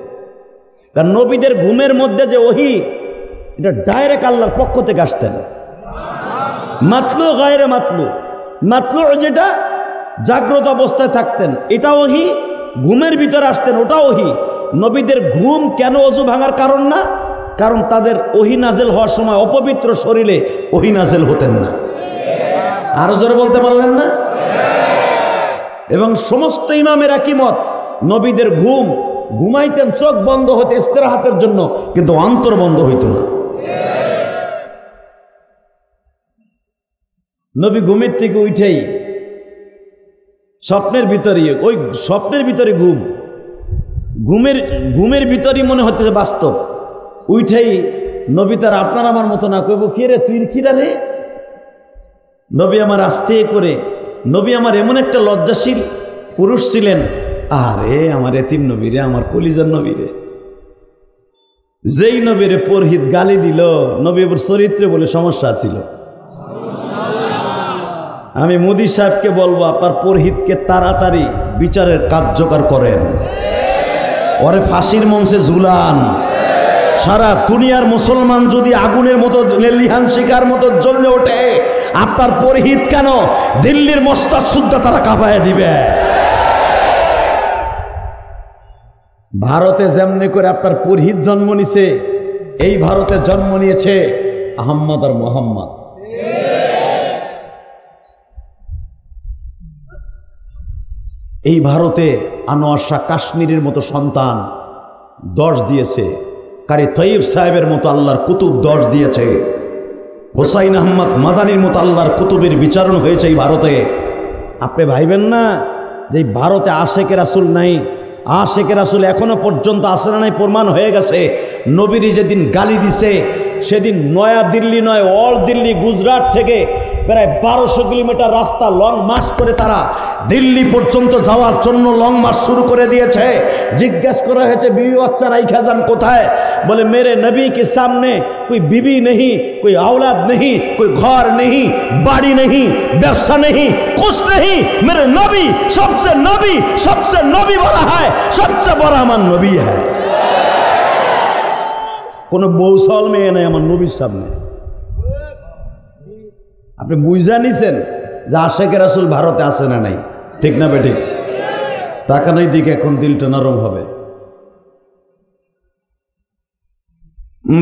কারণ নবীদের ঘুমের মধ্যে যে ওহী, এটা ডাইরেক্ট আল্লাহর পক্ষ থেকে আসতেন। মাতলু গায়রে মাতলু, মাতলু যেটা জাগ্রত অবস্থায় থাকতেন এটা ওহী, ঘুমের ভিতরে আসতেন ওটা ওহী। নবীদের ঘুম কেন অজু ভাঙার কারণ না? কারণ তাদের ওহী নাজেল হওয়ার সময় অপবিত্র শরীরে ওহী নাজেল হতেন না। আরো জোরে বলতে পারলেন না? এবং সমস্ত ইমামের একই মত, নবীদের ঘুমাইতেন চোখ বন্ধ হতে ইস্তেরাহাতের জন্য, কিন্তু অন্তর বন্ধ হইত না। নবী ঘুমের থেকে উঠেই স্বপ্নের ভিতরে, ওই স্বপ্নের ভিতরে ঘুমের ভিতরেই মনে হচ্ছে বাস্তব। উঠেই নবী তার আপনার আমার মতো না, কইব কে রে তুই, কিরা রে? নবী আমার আস্তে করে, নবী আমার এমন একটা লজ্জাশীল পুরুষ ছিলেন। আরে আমার এতিম নবী রে, আমার কলিজার নবী রে। যেই নবীরে পুরোহিত গালি দিল, নবীর চরিত্রে বলে সমস্যা ছিল। আমি মোদি সাহেবকে বলবো, আপনার পুরোহিতকে তাড়াতাড়ি বিচারের কার্যকর করেন, ওরে ফাঁসির মঞ্চে ঝুলান। সারা দুনিয়ার মুসলমান যদি আগুনের মতো লেলিহান শিকার মতো জ্বলে ওঠে, আপনার পুরোহিত কেন, দিল্লির মসজিদ শুদ্ধ তারা কাঁপায় দিবে। ভারতে যেমনি করে আপনার পুরোহিত জন্ম নিছে, এই ভারতে জন্ম নিয়েছে আহম্মদ আর মোহাম্মদ। এই ভারতে আনোয়ার শাহ কাশ্মীরের মতো সন্তান 10 দিয়েছে, কারি তৈয়ব সাহেবের মতো আল্লাহর কুতুব 10 দিয়েছে, হোসাইন আহমদ মাদানির মতো আল্লাহর কুতুবের বিচারণ হয়েছে এই ভারতে। আপনি ভাইবেন না যে ভারতে আশেকে রাসূল নাই, আশেকে রাসূল এখনো পর্যন্ত আসে না নাই, প্রমাণ হয়ে গেছে। নবীর যেদিন গালি দিছে সেদিন নয়া দিল্লি নয়, অল দিল্লি, গুজরাট থেকে প্রায় 1200 কিলোমিটার রাস্তা লং মার্চ করে তারা দিল্লি পর্যন্ত যাওয়ার জন্য লং মার্চ শুরু করে দিয়েছে। জিজ্ঞেস করা হয়েছে বিবি বাচ্চা রাইখা যান কোথায়? বলে মেরে নবী के सामने कोई बीवी नहीं, कोई औलाद नहीं, कोई घर नहीं, बाड़ी नहीं, व्यवसाय नहीं, कुछ नहीं। मेरे सबसे नबी बड़ा है, सबसे बड़ा আমার নবী है। কোনো বৌসাল মেয়ে নাই আমার নবীর সামনে। আপনি বুঝা নিছেন যে আশেকের রাসূল ভারতে আছে না নাই? ঠিক না বেঠিক? তাকানোর দিকে এখন দিলটা নরম হবে।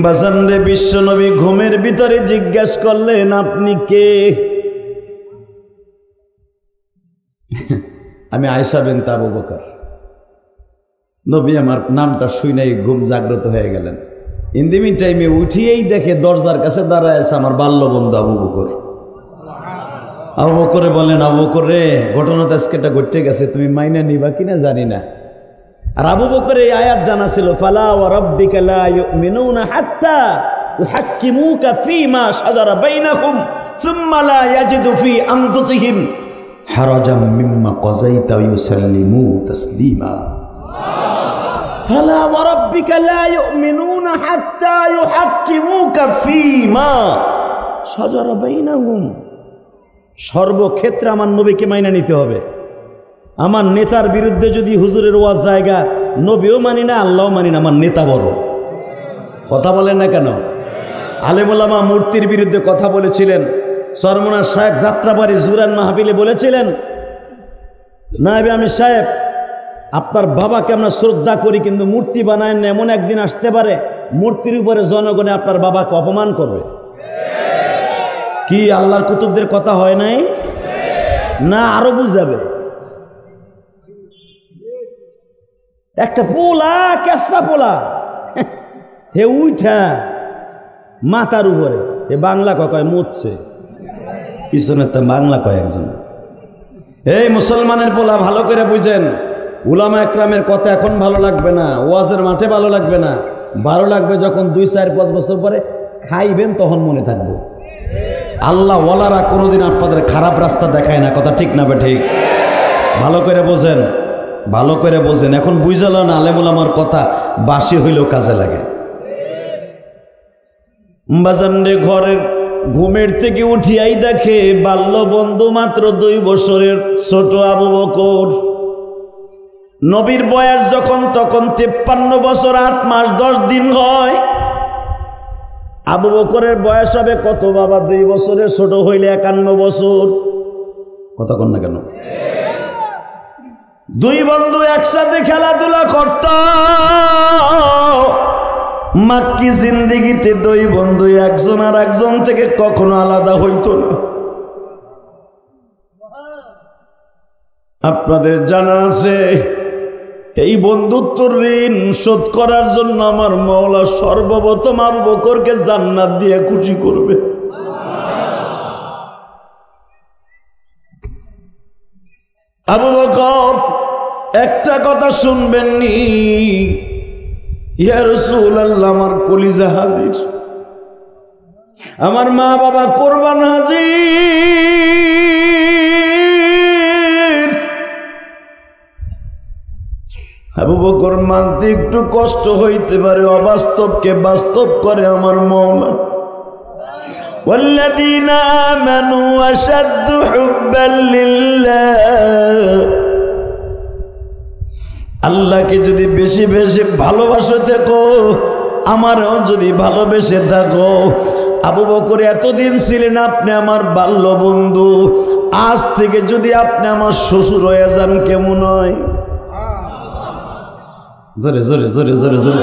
বাজানরে বিশ্ব নবী ঘুমের ভিতরে জিজ্ঞেস করলেন আপনি কে? আমি আয়েশা বিনতে আবু বকর। নবী আমার নামটা শুনেই ঘুম জাগ্রত হয়ে গেলেন। ইন দি মিন টাইমে উঠিয়েই দেখে দরজার কাছে দাঁড়ায় আছে আমার বাল্য বন্ধু আবু বকর। আবু বকরে বলেন, আবু বকর রে, ঘটনা তো আজকে ঘটে গেছে, তুমি মাইনা নিবা কিনা জানি না। আর আবু বকর এই আয়াত জানা ছিল, ফালা ওয়া রাব্বিকা লা ইউমিনুনা হাত্তা ইউহাক্কিমুকা ফীমা শাজারা বাইনাহুম সুম্মা লা ইয়াজিদু ফী আনফুসিহিম হারাজাম মিম্মা কাযাইতা ওয়া ইউসাল্লিমু তাসলিমা। ফালা ওয়া রাব্বিকা লা ইউমিনুনা হাত্তা ইউহাক্কিমুকা ফীমা শাজারা বাইনাহুম। সর্বক্ষেত্রে আমার নবীকে মাইনা নিতে হবে। আমার নেতার বিরুদ্ধে যদি হুজুরের ওয়াজ জায়গা, নবীও মানি না, আল্লাহও মানি না, আমার নেতা বড়। কথা বলেন না কেন? আলেম ওলামা মূর্তির বিরুদ্ধে কথা বলেছিলেন। সরমনার সাহেব যাত্রাবাড়ি জুরান মাহফিলে বলেছিলেন, নায়েবে আমির সাহেব, আপনার বাবাকে আমরা শ্রদ্ধা করি কিন্তু মূর্তি বানায় না, এমন একদিন আসতে পারে মূর্তির উপরে জনগণে আপনার বাবাকে অপমান করবে। কি আল্লাহর কুতুবদের কথা হয় নাই? না আরো বুঝাবে। একটা পোলা, কেসরা পোলা, হে উঠা মাথার উপরে, হে বাংলা কয় মুচ্ছে, পিছনে তো বাংলা কয় একজন। এই মুসলমানের পোলা, ভালো করে বুঝেন, উলামা একরামের কথা এখন ভালো লাগবে না, ওয়াজের মাঠে ভালো লাগবে না, ভালো লাগবে যখন 2-4-5 বছর পরে খাইবেন, তখন মনে থাকবে। আল্লাহ ওয়ালারা কোনোদিন আপনাদের খারাপ রাস্তা দেখায় না। কথা ঠিক না বে ঠিক? ভালো করে বোঝেন, ভালো করে বোঝেন। এখন বুঝালেন আলেমুল আমার কথা বাসি হইলেও কাজে লাগে। বাজানরে ঘরের ঘুমের থেকে উঠিয়াই দেখে বাল্য বন্ধু মাত্র 2 বছরের ছোট আবু বকর। নবীর বয়স যখন তখন 53 বছর 8 মাস 10 দিন হয়। আবু বকরের বয়স হবে কত বাবা? 2 বছরের ছোট হইলে 51 বছর। কথা কন না কেন? 2 বন্ধু একসাথে খেলাধুলা করত। মাক্কি জিন্দেগিতে 2 বন্ধু একজন আর একজন থেকে কখনো আলাদা হইতো না। আপনাদের জানা আছে, এই বন্ধুত্বর ঋণ শোধ করার জন্য আমার মাওলা সর্বপ্রথম আবু বকরকে জান্নাত দিয়ে খুশি করবে। আবু বকর একটা কথা শুনবেন নি, ইয়া রাসূলুল্লাহ, আমার কলিজা হাজির, আমার মা বাবা কোরবান হাজির। আবু বকর মানতে একটু কষ্ট হইতে পারে, অবাস্তবকে বাস্তব করে আমার মাওলা। ওয়াল্লাযীনা আমানু আশাদ্দু হুব্বান লিল্লাহ। আল্লাহকে যদি বেশি বেশি ভালোবাসে থাকো, আমারও যদি ভালোবেসে থাকো। আবু বকর এতদিন ছিলেন আপনি আমার বাল্য বন্ধু, আজ থেকে যদি আপনি আমার শ্বশুর হয়ে যান কেমন হয়? জোরে জোরে জোরে জোরে জোরে।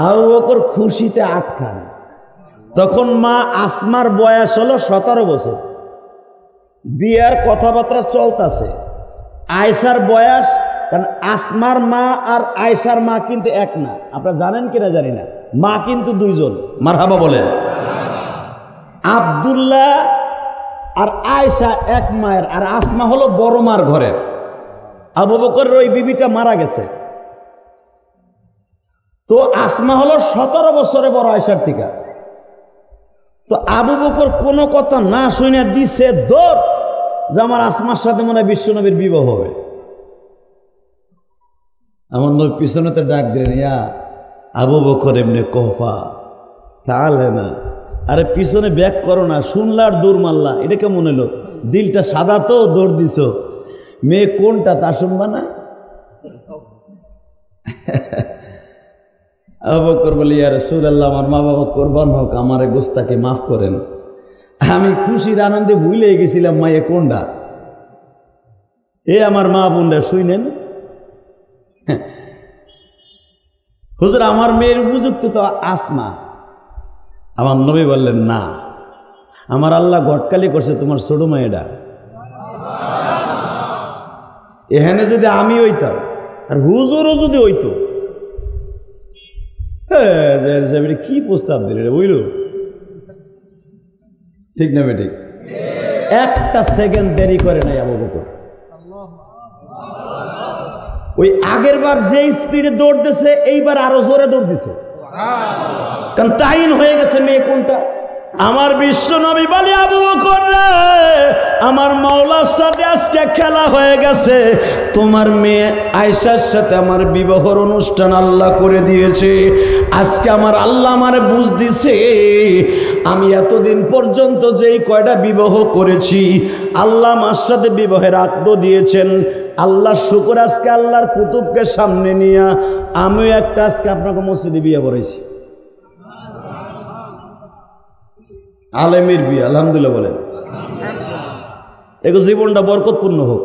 আবু বকর খুশিতে আটখান। তখন মা আসমার বয়স হলো 17 বছর, বিয়ার কথাবার্তা চলতেছে। আয়েশার বয়স, কারণ আসমার মা আর আয়েশার মা কিন্তু এক না, আপনারা জানেন কিনা জানি না, মা কিন্তু 2 জন। মারহাবা বলেন। আব্দুল্লাহ আর আয়েশা এক মায়ের, আর আসমা হলো বড় মার ঘরের। আবু বকরের ওই বিবিটা মারা গেছে। তো আসমা হলো 17 বছরে বড় আয়েশার থেকে। তো আবু বকর কোনো কথা না শুনে দিছে দৌড় যে আমার আসমার সাথে মনে হয় বিশ্বনবীর বিবাহ হবে। আমার নবী পিছনেতে ডাক দিলেন, ইয়া আবু বকর এমনি কফা তাহলে না, আরে পিছনে ব্যাক করো না, শুনলা আর দৌড় মারলা, এটা কেমন হলো? দিলটা সাদা তো দৌড় দিছ, মেয়ে কোনটা তা শুনবা না? আবু বকর বলি, ইয়া রাসূলুল্লাহ, আমার মা বাবা কোরবান হোক, আমার গোস্তাকে মাফ করেন, আমি খুশির আনন্দে ভুলে গেছিলাম মায়ে কোনটা। এ আমার মা বোনরা শুনেন, হুজুর আমার মেয়ের উপযুক্ত তো আসমা। আমার নবী বললেন, না, আমার আল্লাহ গটকালি করছে তোমার ছোট মেয়েটা। এখানে যদি আমি হইতাম আর হুজুরও যদি হইতো, কি প্রস্তাব দিলে বুঝল? ঠিক না বেঠিক? একটা সেকেন্ড দেরি করে নাই আবু বকর। ওই আগের বার যে স্পিডে দৌড় দিছে এইবার আরো জোরে দৌড় দিছে, কারণ তাইন হয়ে গেছে মেয়ে কোনটা। আমার বিশ্ব নবী বলে, আবু বকর রে, আমার মাওলার সাথে আজকে খেলা হয়ে গেছে, তোমার মেয়ে আয়েশার সাথে আমার বিবাহর অনুষ্ঠান আল্লাহ করে দিয়েছে। আজকে আমার আল্লাহ আমারে বুঝ দিছে, আমি এতদিন পর্যন্ত যেই কয়টা বিবাহ করেছি আল্লাহ আমার সাথে বিবাহের আকদ দিয়েছেন। আল্লাহ শুকর, আজকে আল্লাহর কুতুবকে সামনে নিয়ে আমিও একটা আজকে আপনাকে মসজিদে বিয়ে করেছি, আলেমের বিয়ে। আলহামদুলিল্লাহ বলেন, এগো জীবনটা বরকতপূর্ণ হোক।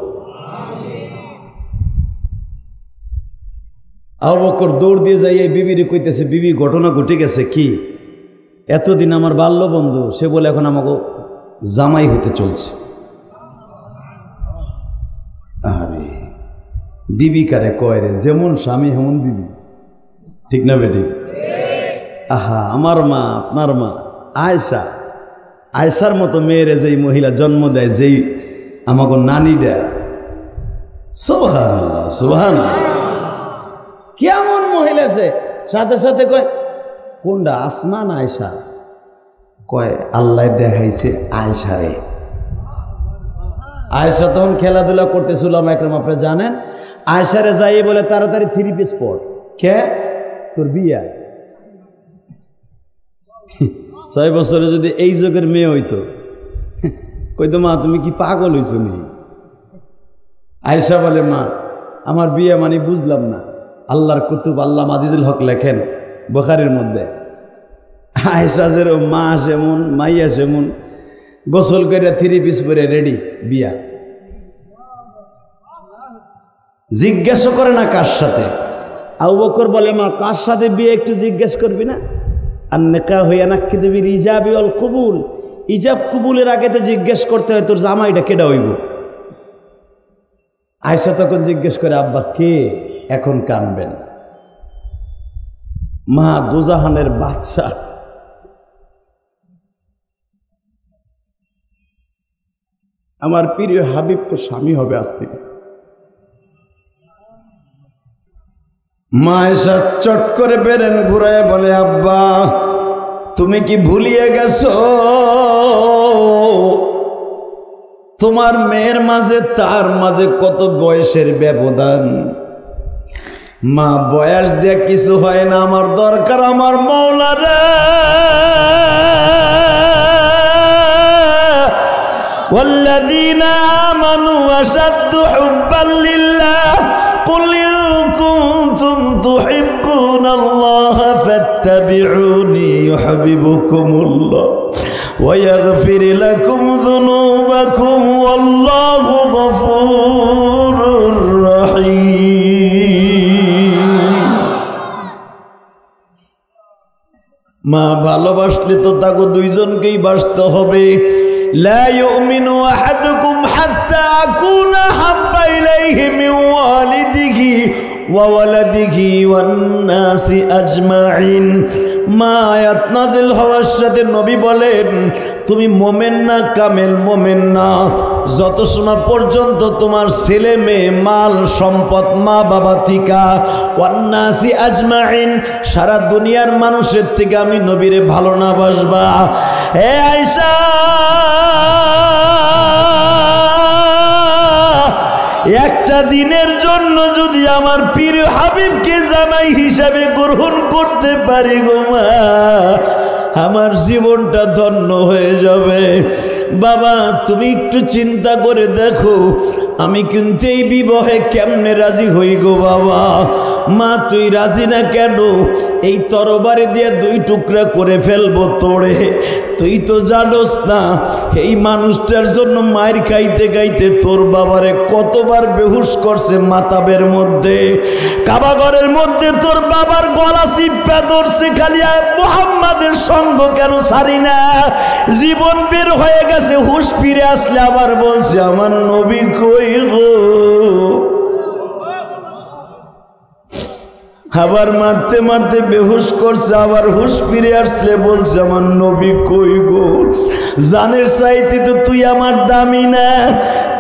আবু বকর দৌড় দিয়ে যাই এই বিবিরে কইতেছে, বিবি ঘটনা ঘটে গেছে কি, এতদিন আমার বাল্য বন্ধু, সে বলে এখন আমাকে জামাই হতে চলছে। আরে বিবি কারে কয় রে, যেমন স্বামী হেমন বিবি, ঠিক না বেটি? আহা, আমার মা, আপনার মা আয়েশা, আয়েশার মতো মেয়েরে যেই মহিলা জন্ম দেয়, যেই আমাকে নানিটা, সুবহানাল্লাহ সুবহানাল্লাহ, কেমন মহিলা সে! সাথে সাথে কয় কোনটা, আসমা না আয়েশা? কয় আল্লাহ দেখাইছে আয়েশা রে। আয়েশা তখন খেলাধুলা করতেছিল, একরকম আপনারা জানেন, আয়েশারে যাই বলে তাড়াতাড়ি 3 পিস পর, কে তোর বিয়া। 6 বছরে যদি এই যুগের মেয়ে হইতো, কইতো মা তুমি কি পাগল হইছো নি? আয়েশা বলে, মা আমার বিয়ে মানে বুঝলাম না। আল্লাহর কুতুব আল্লাহ মাজিদুল হক লেখেন বুখারীর মধ্যে, আয়েশা যেরকম মা সেমন মাইয়া সেমন, গোসল করে 3 পিস পরে রেডি বিয়া। জিজ্ঞাসা করে না কার সাথে। আবু বকর বলে, মা কার সাথে বিয়ে একটু জিজ্ঞেস করবি না? আর নেকা হইয়া নাক্কিদ বিল ইজাবি ওয়াল কবুল, ইজাব কবুলের আগে তো জিজ্ঞেস করতে হয় তোর জামাইটা কেডা হইব। আয়েশা তখন জিজ্ঞেস করে, আব্বা কে? এখন কানবেন, মা দুজাহানের বাদশা, আমার প্রিয় হাবিব তো স্বামী হবে আজ থেকে। মা আয়েশা চট করে বেরেন ঘুরায় বলে, আব্বা তুমি কি ভুলিয়ে গেছো তোমার মেয়ের মাঝে তার মাঝে কত বয়সের ব্যবধান? মা বয়স দিয়ে কিছু হয় না, আমার দরকার আমার মাওলা রে। والذين آمنوا أشد حبا لله قل إن كنتم تحبون الله فاتبعوني يحببكم الله ويغفر لكم ذنوبكم والله غفور رحيم। মা ভালোবাসলে তো তাকে দুইজনকেই বাসতে হবে। لا يؤمن أحدكم حتى أكون أحب إليه من والده وولده والناس أجمعين। মা আয়াত নাযিল হওয়ার সাথে নবী বলেন, তুমি মোমেন না, কামেল মোমেন না, যত সময় পর্যন্ত তোমার ছেলে মেয়ে মাল সম্পদ মা বাবা থিকা ওয়ান্নাসি আজমাইন সারা দুনিয়ার মানুষের থেকে আমি নবীরে ভালো না বাসবা। হে আয়েশা, একটা দিনের জন্য যদি আমার প্রিয় হাবিবকে জামাই হিসাবে গ্রহণ করতে পারি গো মা, আমার জীবনটা ধন্য হয়ে যাবে। বাবা তুমি একটু চিন্তা করে দেখো, আমি কিন্তু এই বিবাহে কেমনে রাজি হই গো বাবা। মা তুই রাজি না কেন? এই তরবারি দিয়ে 2 টুকরা করে ফেলবো তোরে। তুই তো জানোস না এই মানুষটার জন্য মায়ের খাইতে খাইতে তোর বাবারে কতবার বেহুশ করছে মাতাবের মধ্যে। কাবাঘরের মধ্যে তোর বাবার গলা চিপা ধরছে, খালি মুহাম্মাদের সঙ্গ কেন ছাড়ি না। জীবন বের হয়ে গেছে, হুশ ফিরে আসলে আবার বলছে আমার নবী কই গো। আবার মারতে মারতে বেহুশ করছে, আবার হুশ ফিরে আসলে বলছে আমার নবী কই গো। জানের চাইতে তো তুই আমার দামি না।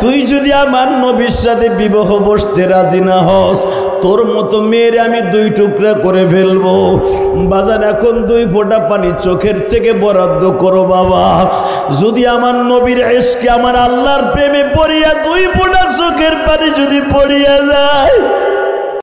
তুই যদি আমার নবীর সাথে বিবাহ বসতে রাজি না হস, তোর মতো মেয়ের আমি 2 টুকরা করে ফেলবো। বাজার এখন 2 ফোঁটা পানি চোখের থেকে বরাদ্দ করো বাবা। যদি আমার নবীর ইশকে আমার আল্লাহর প্রেমে পড়িয়া 2 ফোঁটা চোখের পানি যদি পড়িয়া যায়,